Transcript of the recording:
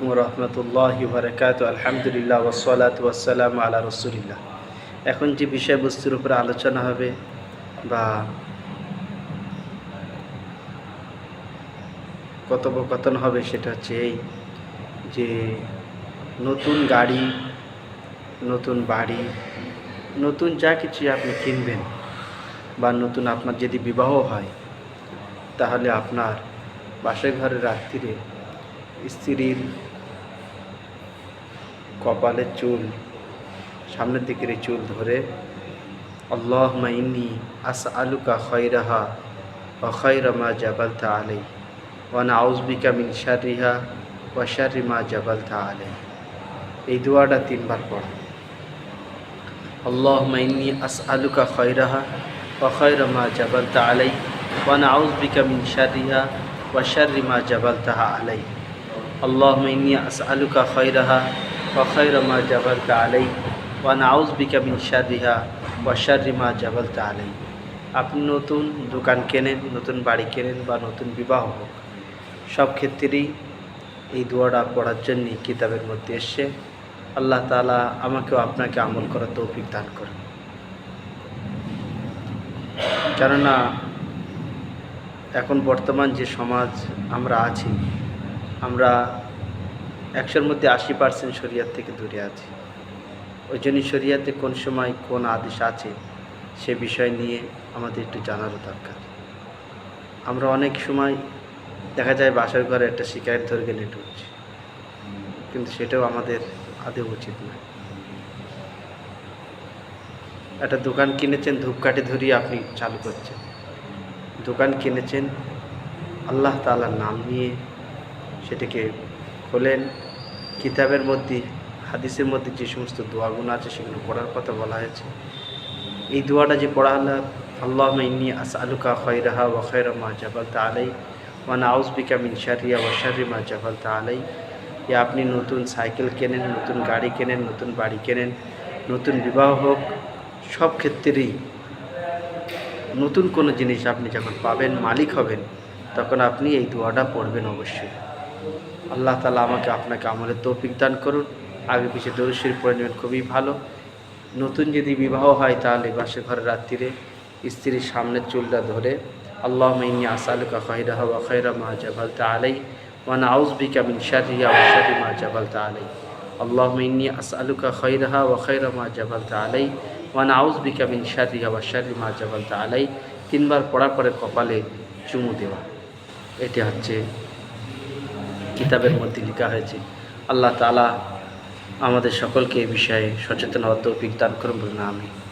আলাইকুম রহমতুল্লাহি ওয়া বারাকাতুহু। আলহামদুলিল্লাহ ওয়াসসালাতু ওয়াসসালামু আলা রাসূলিল্লাহ। এখন যে বিষয়বস্তুর উপরে আলোচনা হবে বা কথোপকথন হবে সেটা হচ্ছে এই যে নতুন গাড়ি, নতুন বাড়ি, নতুন যা কিছু আপনি কিনবেন বা নতুন আপনার যদি বিবাহ হয়, তাহলে আপনার বাসর ঘরের রাত্রিরে স্ত্রীর কপালের চুল, সামনের দিকের এই চুল ধরে আল্লাহুম্মা ইন্নী আসআলুকা খায়রাহা ওয়া খায়রা মা জাবালতা আলাইহি ওয়া নাউযু বিকা মিন শাররিহা ওয়া শাররি মা জাবালতা আলাইহি। এই দোয়াটা 3 বার পড়া। আল্লাহুম্মা ইন্নী আসআলুকা খায়রাহা ওয়া খায়রা মা জাবালতা আলাইহি ওয়া নাউযু বিকা মিন শাররিহা ওয়া শাররি মা জাবালতা আলাইহি। আল্লাহুম্মা ইন্নী আসআলুকা খায়রাহা ওয়া খায়রা মা জাবালতা আলাইহি ওয়া নাউযু বিকা মিন শাররিহা ওয়া শাররি মা জাবালতা আলাইহি। আপনি নতুন দোকান কেনেন, নতুন বাড়ি কেনেন বা নতুন বিবাহ হোক, সব ক্ষেত্রেই এই দোয়াটা পড়ার জন্যে কিতাবের মধ্যে এসছে। আল্লাহ তাআলা আমাকেও আপনাকে আমল করার তৌফিক দান করেন। কেননা এখন বর্তমান যে সমাজ আমরা আছি, আমরা 100-র মধ্যে 80% শরিয়াত থেকে দূরে আছি। ওই জন্যই শরিয়াতে কোন সময় কোন আদেশ আছে সে বিষয় নিয়ে আমাদের একটু জানারও দরকার। আমরা অনেক সময় দেখা যায় বাসার ঘরে একটা শিকায়ত ধরে গেলে ঢুকছি, কিন্তু সেটাও আমাদের আদৌ উচিত নয়। একটা দোকান কিনেছেন, ধূপকাঠি ধরিয়ে আপনি চালু করছেন। দোকান কিনেছেন আল্লাহ তাআলার নাম নিয়ে, সেটাকে খোলেন। কিতাবের মধ্যে, হাদিসের মধ্যে যে সমস্ত দোয়াগুলো আছে সেগুলো পড়ার কথা বলা হয়েছে। এই দোয়াটা যে পড়া হলো, আল্লাহুম্মা ইন্নী আসআলুকা খায়রাহা ওয়া খায়রা মা জাবালতা আলাইহি ওয়া নাউযু বিকা মিন শাররিহা ওয়া শাররি মা জাবালতা আলাইহি। আপনি নতুন সাইকেল কেনেন, নতুন গাড়ি কেনেন, নতুন বাড়ি কেনেন, নতুন বিবাহ হোক, সব ক্ষেত্রেই নতুন কোনো জিনিস আপনি যখন পাবেন, মালিক হবেন, তখন আপনি এই দোয়াটা পড়বেন অবশ্যই। আল্লাহ তাআলা আমাকে আপনাকে আমলের তৌফিক দান করুন। আগে পিছিয়ে দরুদ শরীফ পড়ে নেবেন, খুবই ভালো। নতুন যদি বিবাহ হয় তাহলে বাসর ঘরের রাত্রিরে স্ত্রীর সামনের চুলটা ধরে আল্লাহুম্মা ইন্নী আসআলুকা খায়রাহা ওয়া খায়রা মা জাবালতা আলাইহি ওয়া নাউযু বিকা মিন শাররিহা ওয়া শাররি মা জাবালতা আলাইহি। আল্লাহুম্মা ইন্নী আসআলুকা খায়রাহা ওয়া খায়রা মা জাবালতা আলাইহি ওয়া নাউযু বিকা মিন শাররিহা ওয়া শাররি মা জাবালতা আলাইহি। 3 বার পড়ার পরে কপালে চুমু দেওয়া। এটা হচ্ছে কিতাবের মধ্যে লেখা হয়েছে। আল্লাহ তাআলা আমাদের সকলকে এই বিষয়ে সচেতন হওয়ার তৌফিক দান করুন, বলুন আমিন।